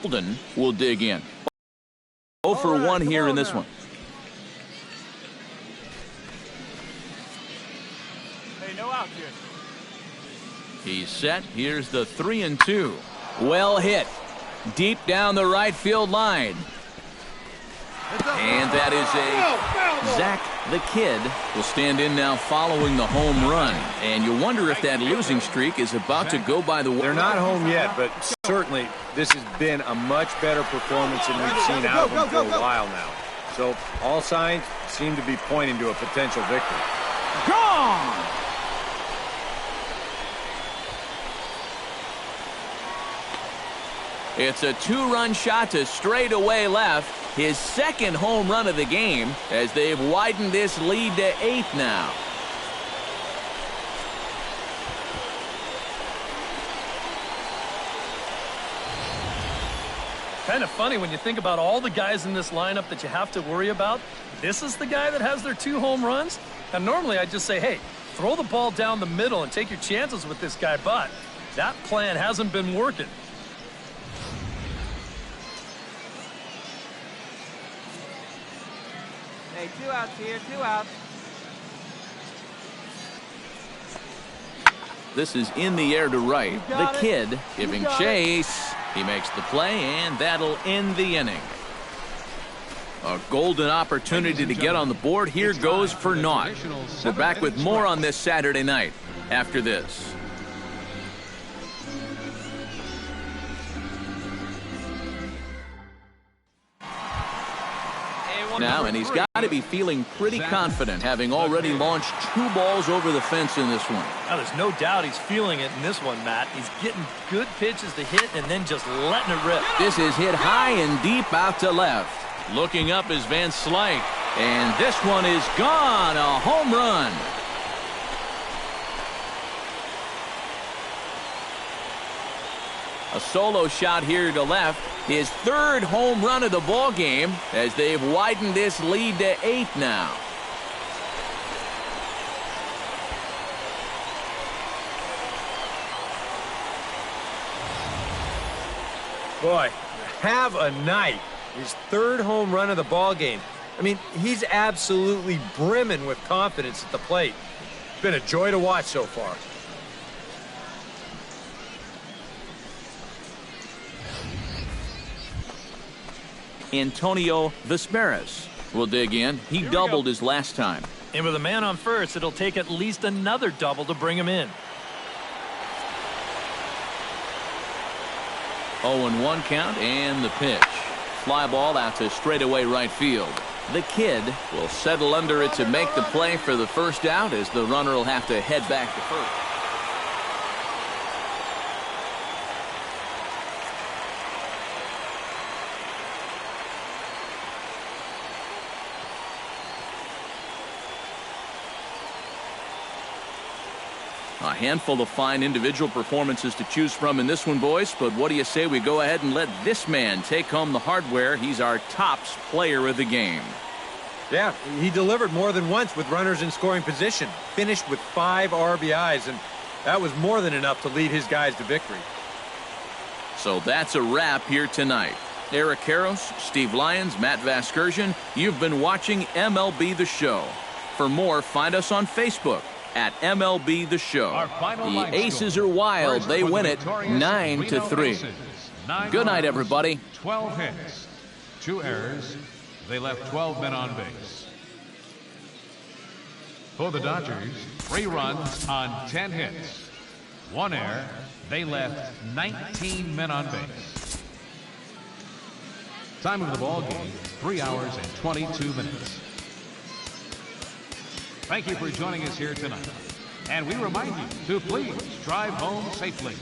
Golden will dig in. 0 for 1 here in this one. Hey, no out here. He's set. Here's the 3-2. Well hit. Deep down the right field line. And that is a Zach the Kid will stand in now following the home run. And you wonder if that losing streak is about to go by the way. They're not home yet, but certainly this has been a much better performance than we've seen out of them for a while now. So all signs seem to be pointing to a potential victory. Gone! It's a 2-run shot to straightaway left. His second home run of the game as they've widened this lead to 8 now. Kind of funny when you think about all the guys in this lineup that you have to worry about. This is the guy that has their 2 home runs. And normally I just say, hey, throw the ball down the middle and take your chances with this guy. But that plan hasn't been working. Hey, 2 outs here, 2 outs. This is in the air to right. The Kid giving chase. He makes the play, and that'll end the inning. A golden opportunity to get on the board. Here goes for naught. We're back with more on this Saturday night after this. Now, and he's got to be feeling pretty confident, having already launched 2 balls over the fence in this one. Now, there's no doubt he's feeling it in this one, Matt. He's getting good pitches to hit and then just letting it rip. This is hit high and deep out to left. Looking up is Van Slyke, and this one is gone. A home run. A solo shot here to left. His 3rd home run of the ball game as they've widened this lead to 8 now. Boy, have a night. His 3rd home run of the ball game. I mean, he's absolutely brimming with confidence at the plate. It's been a joy to watch so far. Antonio Vesperis will dig in. He doubled his last time. And with a man on first, it'll take at least another double to bring him in. 0-1 count and the pitch. Fly ball out to straightaway right field. The Kid will settle under it to make the play for the first out as the runner will have to head back to first. A handful of fine individual performances to choose from in this one, boys. But what do you say we go ahead and let this man take home the hardware? He's our tops player of the game. Yeah, he delivered more than once with runners in scoring position. Finished with 5 RBIs, and that was more than enough to lead his guys to victory. So that's a wrap here tonight. Eric Karros, Steve Lyons, Matt Vasgersian, you've been watching MLB The Show. For more, find us on Facebook at MLB The Show. The Aces are wild. They win it 9-3. Good night, everybody. 12 hits, 2 errors. They left 12 men on base. For the Dodgers, 3 runs on 10 hits, 1 error. They left 19 men on base. Time of the ball game, 3 hours and 22 minutes. Thank you for joining us here tonight. And we remind you to please drive home safely.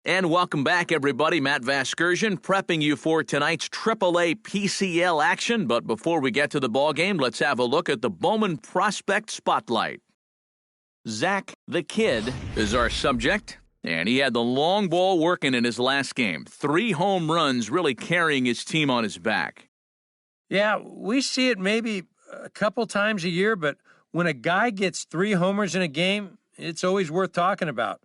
And welcome back, everybody. Matt Vasgersian prepping you for tonight's AAA PCL action. But before we get to the ballgame, let's have a look at the Bowman Prospect Spotlight. Zach the Kid is our subject, and he had the long ball working in his last game. 3 home runs, really carrying his team on his back. Yeah, we see it maybe a couple times a year, but when a guy gets 3 homers in a game, it's always worth talking about.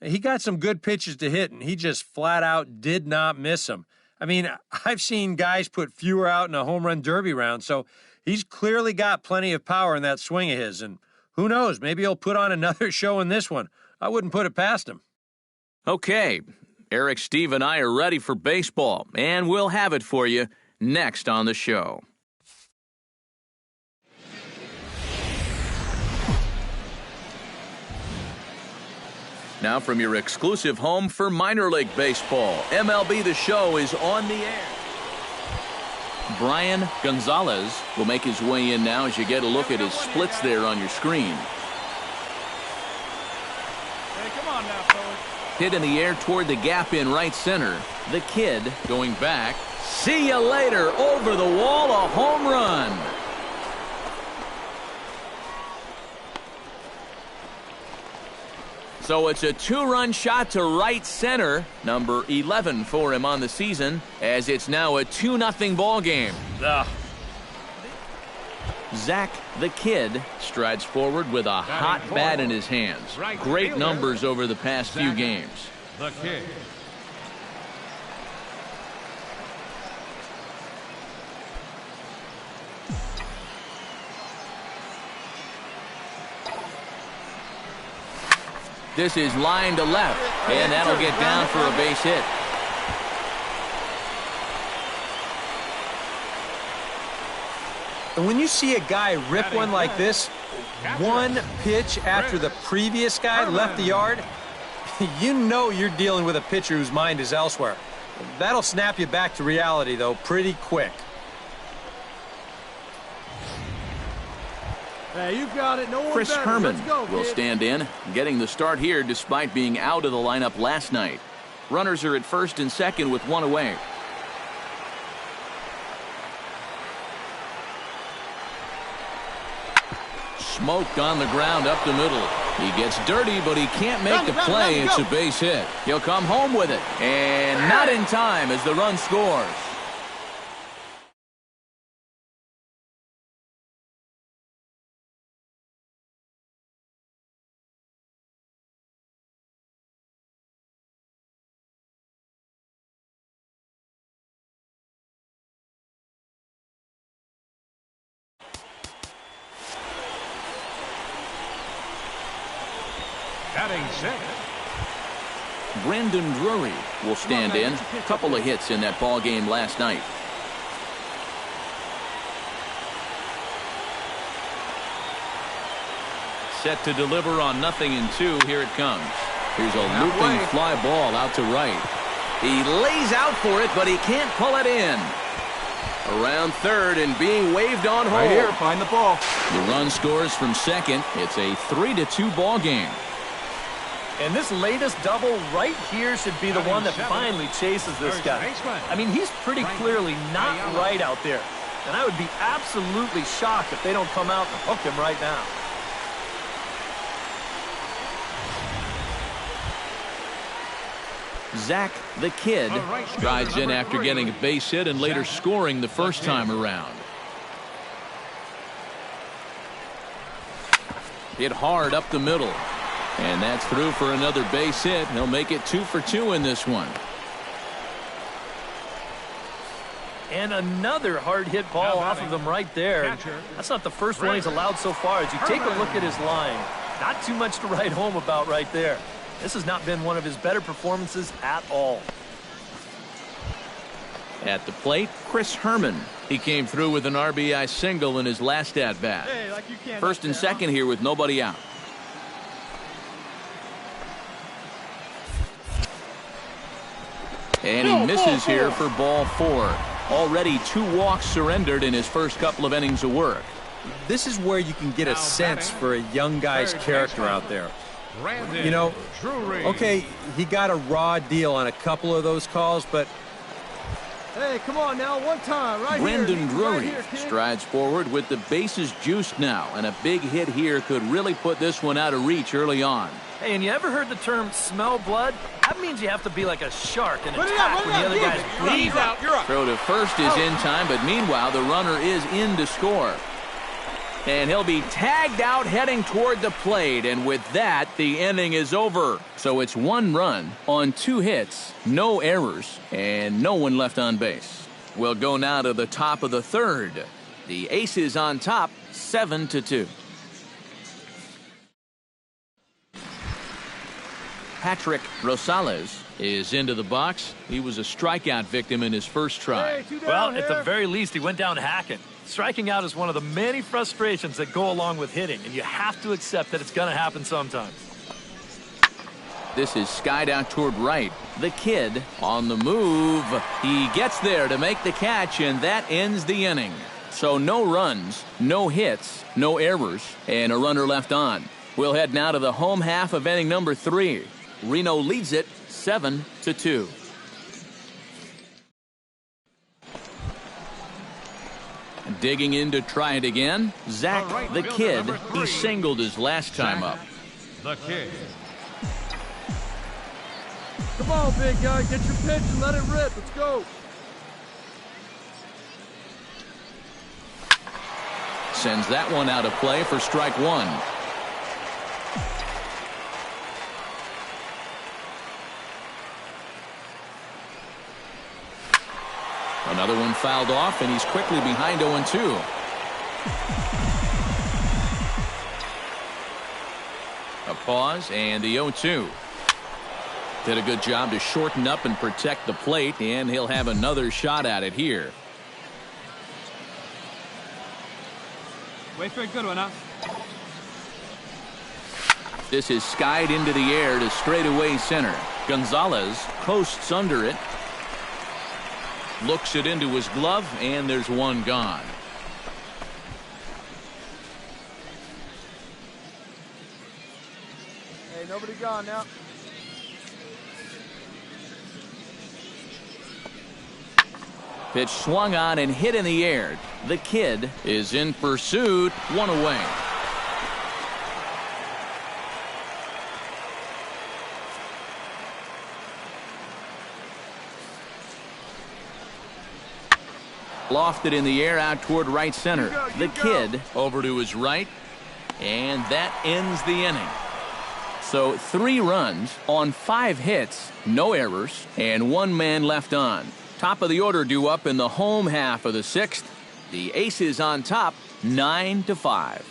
He got some good pitches to hit, and he just flat out did not miss them. I mean, I've seen guys put fewer out in a home run derby round, so he's clearly got plenty of power in that swing of his. And who knows, maybe he'll put on another show in this one. I wouldn't put it past him. Okay, Eric, Steve, and I are ready for baseball, and we'll have it for you next on the show. Now from your exclusive home for minor league baseball, MLB The Show is on the air. Brian Gonzalez will make his way in now as you get a look at his splits there on your screen. Hey, come on now, fellas. Hit in the air toward the gap in right center. The Kid going back. See you later. Over the wall, a home run. So it's a 2-run shot to right center, number 11 for him on the season, as it's now a 2-0 ball game. Zach the Kid strides forward with a hot bat in his hands. Great numbers over the past few games. The Kid. This is line to left, and that'll get down for a base hit. And when you see a guy rip one like this, one pitch after the previous guy left the yard, you know you're dealing with a pitcher whose mind is elsewhere. That'll snap you back to reality, though, pretty quick. Hey, you got it. No one Chris better. Herman Let's go, will kid. stand in, getting the start here despite being out of the lineup last night. Runners are at first and second with 1 away. Smoked on the ground up the middle. He gets dirty, but he can't make the play. It's a base hit. He'll come home with it, and not in time as the run scores. Batting second. Brandon Drury will stand in. A couple of hits in that ball game last night. Set to deliver on 0-2. Here it comes. Here's a looping fly ball out to right. He lays out for it, but he can't pull it in. Around third and being waved on home. Right here, find the ball. The run scores from second. It's a 3-2 ball game. And this latest double right here should be the one that finally chases this guy. I mean, he's pretty clearly not right out there. And I would be absolutely shocked if they don't come out and hook him right now. Zach the Kid strides in after getting a base hit and later scoring the first time around. Hit hard up the middle. And that's through for another base hit. He'll make it 2 for 2 in this one. And another hard hit ball off of him right there. That's not the first one he's allowed so far. As you take a look at his line, not too much to write home about right there. This has not been one of his better performances at all. At the plate, Chris Herman. He came through with an RBI single in his last at-bat. Hey, like you can't. First and second here with nobody out. And he misses here for ball 4. Already 2 walks surrendered in his first couple of innings of work. This is where you can get a sense for a young guy's character out there. Brandon You know, Drury. okay, he got a raw deal on a couple of those calls, but Hey, come on now, one time, right Brendan here. Drury Right here, kid. strides forward with the bases juiced now, and a big hit here could really put this one out of reach early on. Hey, and you ever heard the term smell blood? That means you have to be like a shark and Put it attack up, when the other guy's bleeding. You're up. Throw to first is in time, but meanwhile, the runner is in to score. And he'll be tagged out heading toward the plate, and with that, the inning is over. So it's 1 run on 2 hits, no errors, and no one left on base. We'll go now to the top of the 3rd. The Aces on top, 7-2. Patrick Rosales is into the box. He was a strikeout victim in his first try. Hey, 2 down Well, here. at the very least, he went down hacking. Striking out is one of the many frustrations that go along with hitting, and you have to accept that it's going to happen sometimes. This is skied out toward right. The kid on the move. He gets there to make the catch, and that ends the inning. So no runs, no hits, no errors, and a runner left on. We'll head now to the home half of inning number 3. Reno leads it 7-2. Digging in to try it again. Zach, Right the fielder, kid, number 3. he singled his last time up. The kid. Come on, big guy, get your pitch and let it rip. Let's go. Sends that one out of play for strike 1. Another one fouled off, and he's quickly behind 0-2. A pause, and the 0-2. Did a good job to shorten up and protect the plate, and he'll have another shot at it here. Wait for a good one, huh? This is skied into the air to straightaway center. Gonzalez posts under it. Looks it into his glove, and there's one gone. Hey, nobody gone now. Pitch swung on and hit in the air. The kid is in pursuit. 1 away. Lofted in the air out toward right center. The kid over to his right, and that ends the inning. So 3 runs on 5 hits, no errors, and 1 man left on. Top of the order due up in the home half of the 6th. The Aces on top, 9-5.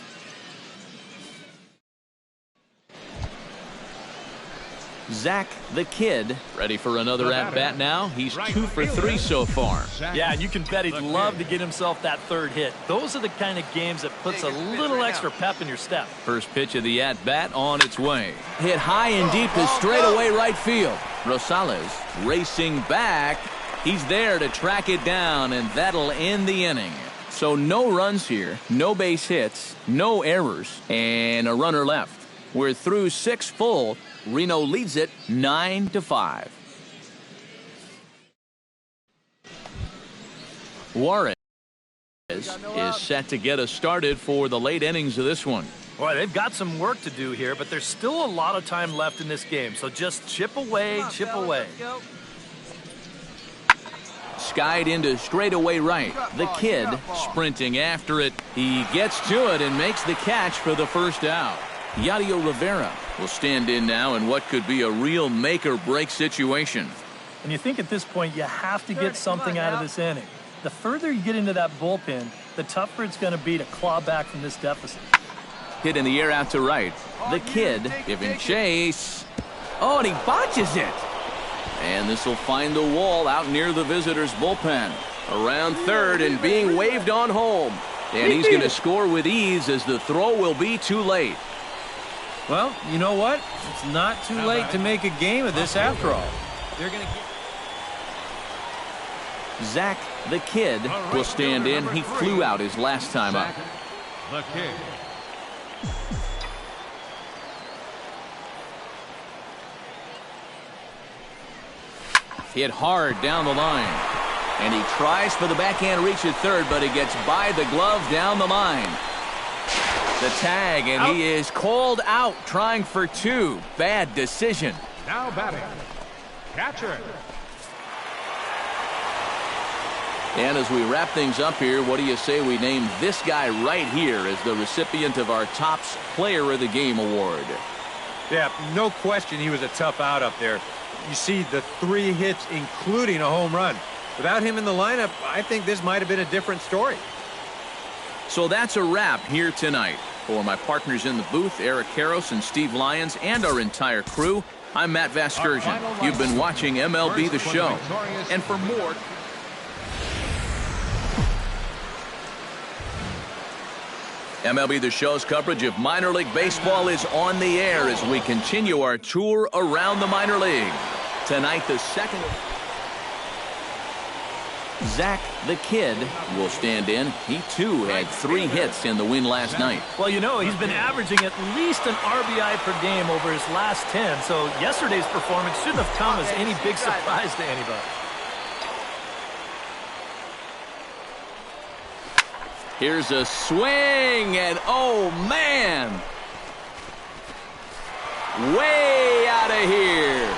Zach, the kid, ready for another at-bat now. He's 2 for 3 so far. Yeah, and you can bet he'd love to get himself that 3rd hit. Those are the kind of games that puts a little extra pep in your step. First pitch of the at-bat on its way. Hit high and deep to straightaway right field. Rosales racing back. He's there to track it down, and that'll end the inning. So no runs here, no base hits, no errors, and a runner left. We're through 6 full. Reno leads it 9-5. Juarez is set to get us started for the late innings of this one. Boy, they've got some work to do here, but there's still a lot of time left in this game. So just chip away, chip away. Skied into straightaway right. The kid sprinting after it. He gets to it and makes the catch for the first out. Yadier Rivera will stand in now in what could be a real make-or-break situation. And you think at this point you have to get something out of this inning. The further you get into that bullpen, the tougher it's going to be to claw back from this deficit. Hit in the air out to right. The kid giving chase. Oh, and he botches it. And this will find the wall out near the visitors' bullpen. Around third and being waved on home. And he's going to score with ease as the throw will be too late. well, you know what? It's not too late to make a game of this after all. They're going to get... Zach, the kid, will stand in. He flew out his last time up. The kid. Hit hard down the line. And he tries for the backhand reach at third, but he gets by the glove down the line. The tag, and he is called out trying for two. Bad decision. Now batting, catcher. And as we wrap things up here, what do you say we name this guy right here as the recipient of our Topps Player of the Game award? Yeah, no question he was a tough out up there. You see the 3 hits, including a home run. Without him in the lineup, I think this might have been a different story. So that's a wrap here tonight. For my partners in the booth, Eric Karros and Steve Lyons, and our entire crew, I'm Matt Vasgersian. You've been watching MLB The Show. And for more... MLB The Show's coverage of minor league baseball is on the air as we continue our tour around the minor league. Tonight, the second... Zach the Kid will stand in. He, too, had 3 hits in the win last night. Well, you know, he's been averaging at least an RBI per game over his last 10, so yesterday's performance shouldn't have come as any big surprise to anybody. Here's a swing, and oh, man! Way out of here!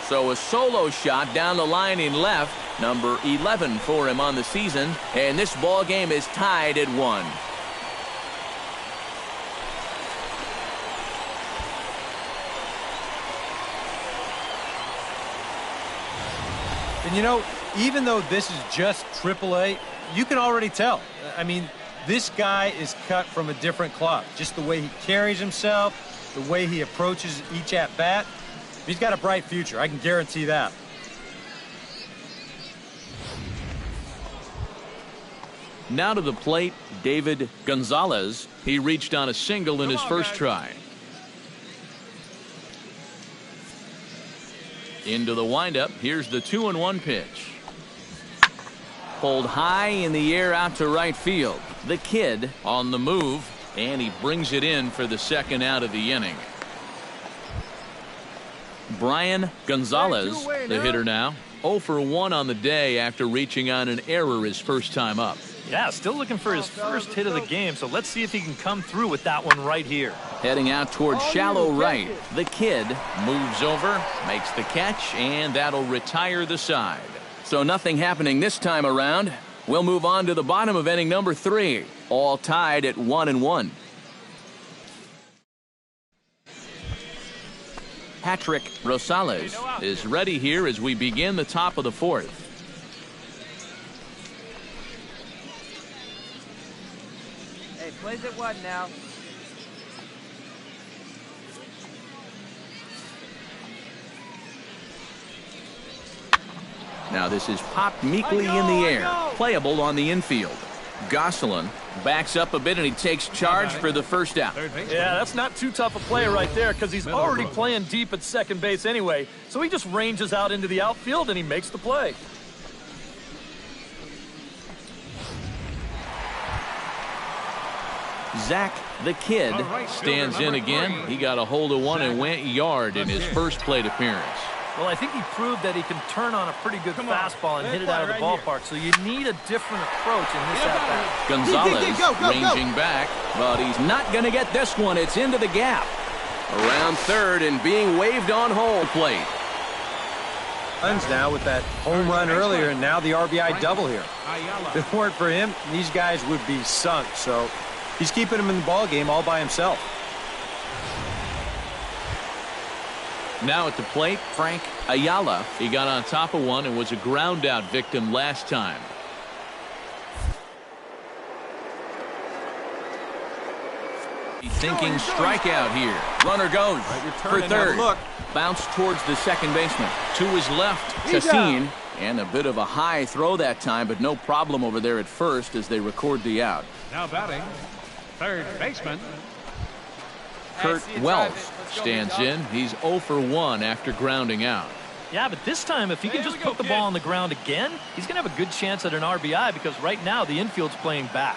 So a solo shot down the line in left, number 11 for him on the season, and this ball game is tied at 1. And you know, even though this is just AAA, you can already tell. I mean, this guy is cut from a different cloth. Just the way he carries himself, the way he approaches each at-bat. He's got a bright future, I can guarantee that. Now to the plate, David Gonzalez. He reached on a single in his first try. Into the windup. Here's the 2-1 pitch. Pulled high in the air out to right field. The Kid on the move, and he brings it in for the second out of the inning. Brian Gonzalez, the hitter now, 0 for 1 on the day after reaching on an error his first time up. Yeah, still looking for his first hit of the game, so let's see if he can come through with that one right here. Heading out towards shallow right. The Kid moves over, makes the catch, and that'll retire the side. So nothing happening this time around. We'll move on to the bottom of inning number 3. All tied at 1-1. Patrick Rosales is ready here as we begin the top of the 4th. Hey, plays at 1 now. Now this is popped meekly in the air. Playable on the infield. Gosselin backs up a bit, and he takes charge for the first out. Yeah, that's not too tough a play right there because he's already playing deep at second base anyway. So he just ranges out into the outfield, and he makes the play. Zach the Kid stands in again. He got a hold of one and went yard in his first plate appearance. Well, I think he proved that he can turn on a pretty good fastball and hit it out of the ballpark, so you need a different approach in this at-bat. Gonzalez ranging back, but he's not going to get this one. It's into the gap. Around third and being waved on home plate. Runs now with that home run earlier, and now the RBI double here. If it weren't for him, these guys would be sunk, so he's keeping them in the ball game all by himself. Now at the plate, Frank Ayala. He got on top of one and was a ground out victim last time. Thinking strikeout here. Runner goes for third. Bounce towards the second baseman. To his left, Chassin. And a bit of a high throw that time, but no problem over there at first as they record the out. Now batting, third baseman. Kurt Wells stands in. He's 0 for 1 after grounding out. Yeah, but this time, if he can just put the ball on the ground again, he's going to have a good chance at an RBI because right now the infield's playing back.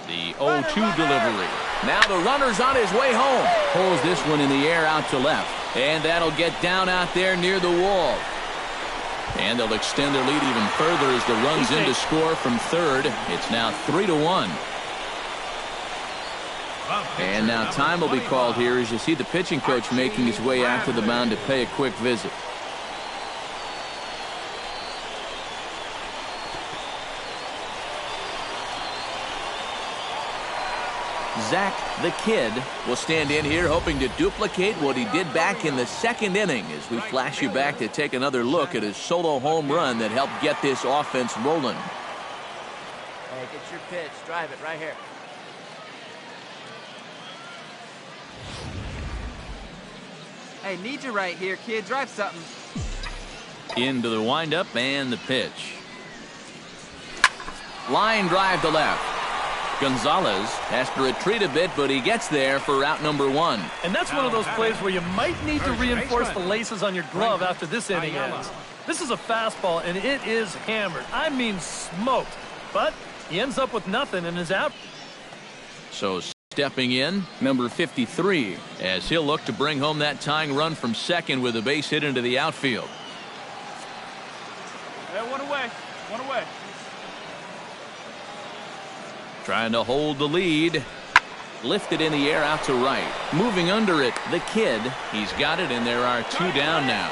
The 0-2 delivery. Now the runner's on his way home. Pulls this one in the air out to left. And that'll get down out there near the wall. And they'll extend their lead even further as the run's in to score from third. It's now 3-1. And now time will be called here as you see the pitching coach making his way out to the mound to pay a quick visit. Zach, the kid, will stand in here hoping to duplicate what he did back in the second inning as we flash you back to take another look at his solo home run that helped get this offense rolling. Hey, get your pitch. Drive it right here. Hey, need you right here, kid. Drive something. Into the windup and the pitch. Line drive to left. Gonzalez has to retreat a bit, but he gets there for out number one. And that's one of those plays where you might need to reinforce the laces on your glove after this inning ends. This is a fastball, and it is hammered. I mean smoked. But he ends up with nothing and is out. So stepping in, number 53, as he'll look to bring home that tying run from second with a base hit into the outfield. Hey, one away. One away. Trying to hold the lead. Lifted in the air out to right. Moving under it, the kid. He's got it, and there are two down now.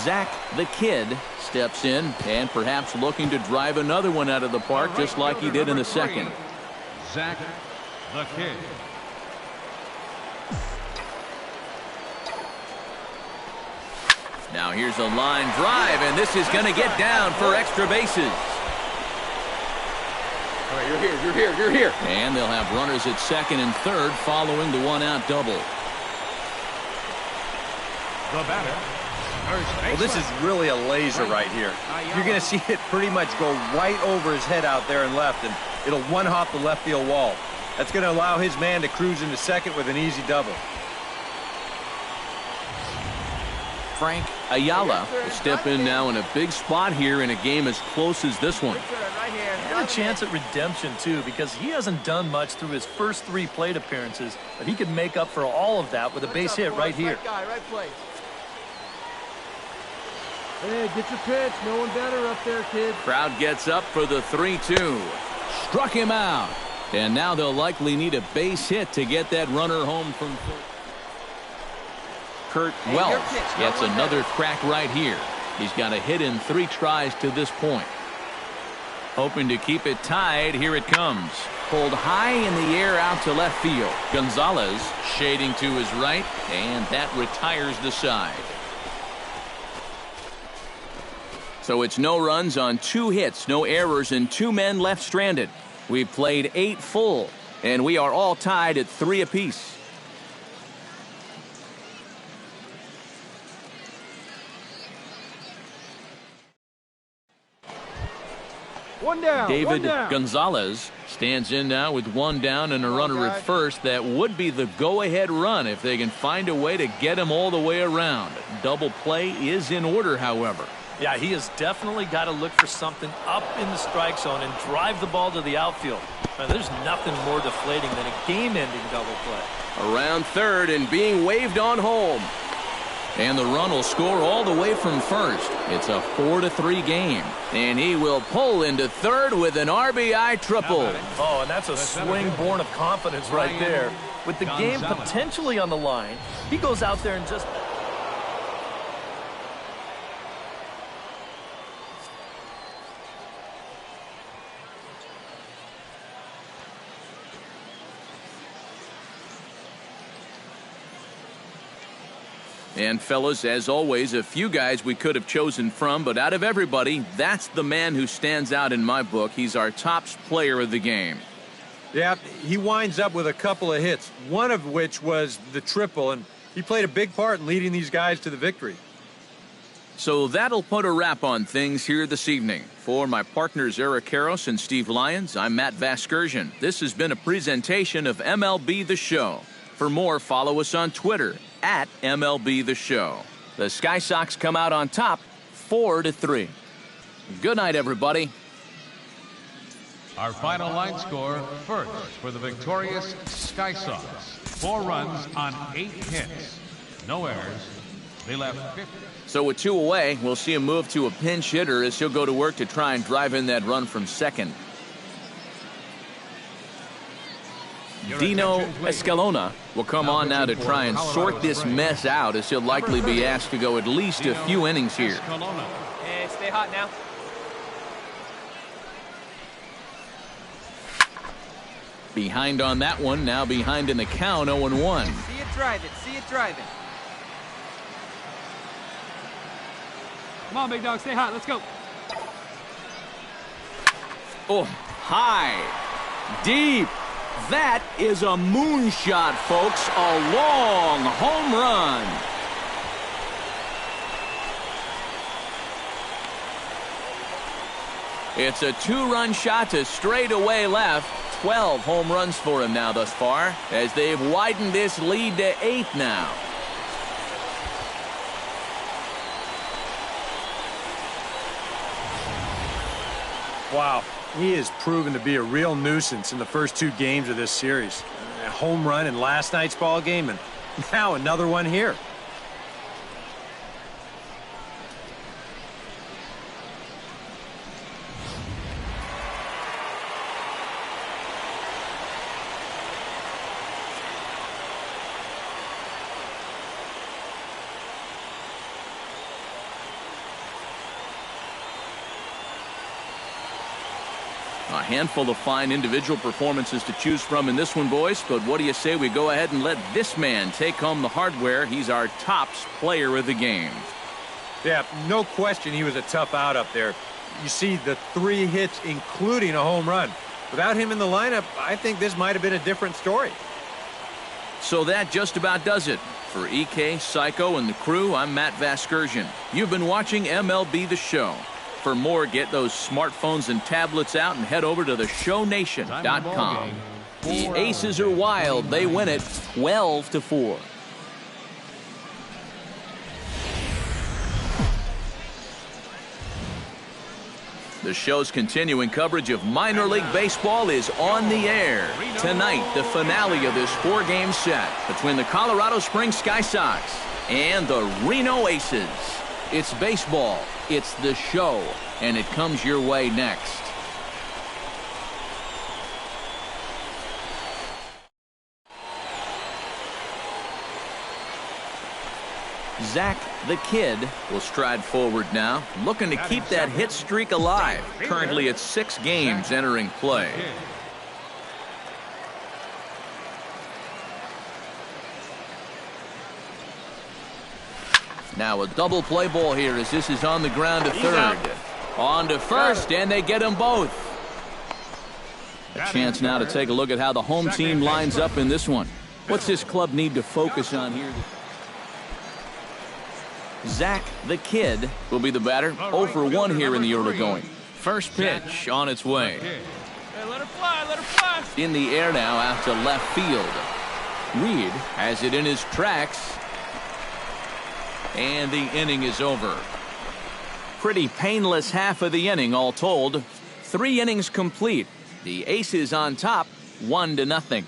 Zach, the kid, steps in and perhaps looking to drive another one out of the park just like he did in the second. Zach, the kid. Now here's a line drive, and this is going to get down for extra bases. All right, you're here. And they'll have runners at second and third following the one-out double. The batter. Well, this is really a laser right here. You're going to see it pretty much go right over his head out there and left, and it'll one-hop the left field wall. That's going to allow his man to cruise into second with an easy double. Frank Ayala will step in now in a big spot here in a game as close as this one. And a chance at redemption, too, because he hasn't done much through his first 3 plate appearances, but he could make up for all of that with a base hit right here. Hey, get your pitch. No one better up there, kid. Crowd gets up for the 3-2. Struck him out. And now they'll likely need a base hit to get that runner home from third. Kurt Wells gets another crack right here. He's got a hit in 3 tries to this point. Hoping to keep it tied. Here it comes. Pulled high in the air out to left field. Gonzalez shading to his right, and that retires the side. So it's no runs on 2 hits, no errors, and 2 men left stranded. We've played 8 full, and we are all tied at 3 apiece. One down. David Gonzalez stands in now with 1 down and a runner at first. That would be the go-ahead run if they can find a way to get him all the way around. Double play is in order, however. Yeah, he has definitely got to look for something up in the strike zone and drive the ball to the outfield. Now, there's nothing more deflating than a game-ending double play. Around third and being waved on home. And the run will score all the way from first. It's a 4-3 game. And he will pull into third with an RBI triple. Oh, and that's a swing born of confidence right there. With the game potentially on the line, he goes out there and just... And fellas, as always, a few guys we could have chosen from, but out of everybody, that's the man who stands out in my book. He's our top player of the game. Yeah, he winds up with a couple of hits, one of which was the triple, and he played a big part in leading these guys to the victory. So that'll put a wrap on things here this evening. For my partners Eric Karros and Steve Lyons, I'm Matt Vasgersian. This has been a presentation of MLB The Show. For more, follow us on Twitter at MLB The Show. The Sky Sox come out on top 4-3. Good night, everybody. Our final line score: first for the victorious Sky Sox, 4 runs on 8 hits, no errors. They left 50. So with 2 away, we'll see him move to a pinch hitter as he'll go to work to try and drive in that run from second. Dino Escalona will come on now to try and sort this mess out, as he'll likely be asked to go at least a few innings here. Stay hot now. Behind on that one, now behind in the count, 0-1. See it driving, see it driving. Come on, big dog, stay hot. Let's go. Oh, high, deep. That is a moonshot, folks. A long home run. It's a 2-run shot to straightaway left. 12 home runs for him now thus far, as they've widened this lead to 8 now. Wow, he has proven to be a real nuisance in the first 2 games of this series. A home run in last night's ball game, and now another one here. A handful of fine individual performances to choose from in this one, boys. But what do you say we go ahead and let this man take home the hardware? He's our tops player of the game. Yeah, no question he was a tough out up there. You see the 3 hits, including a home run. Without him in the lineup, I think this might have been a different story. So that just about does it. For EK, Psycho, and the crew, I'm Matt Vasgersian. You've been watching MLB The Show. For more, get those smartphones and tablets out and head over to theshownation.com. The Aces are wild. They win it 12-4. The show's continuing coverage of minor league baseball is on the air. Tonight, the finale of this 4-game set between the Colorado Springs Sky Sox and the Reno Aces. It's baseball. It's the show, and it comes your way next. Zach the Kid will stride forward now, looking to keep that hit streak alive. Currently at 6 games entering play. Now a double play ball here as this is on the ground to third. On to first, and they get them both. A chance now to take a look at how the home team lines up in this one. What's this club need to focus on here? Zach the Kid will be the batter. 0-for-1 here in the early going. First pitch on its way. Hey, let her fly, let her fly. In the air now out to left field. Reed has it in his tracks. And the inning is over. Pretty painless half of the inning all told. 3 innings complete. The Aces on top, 1-0.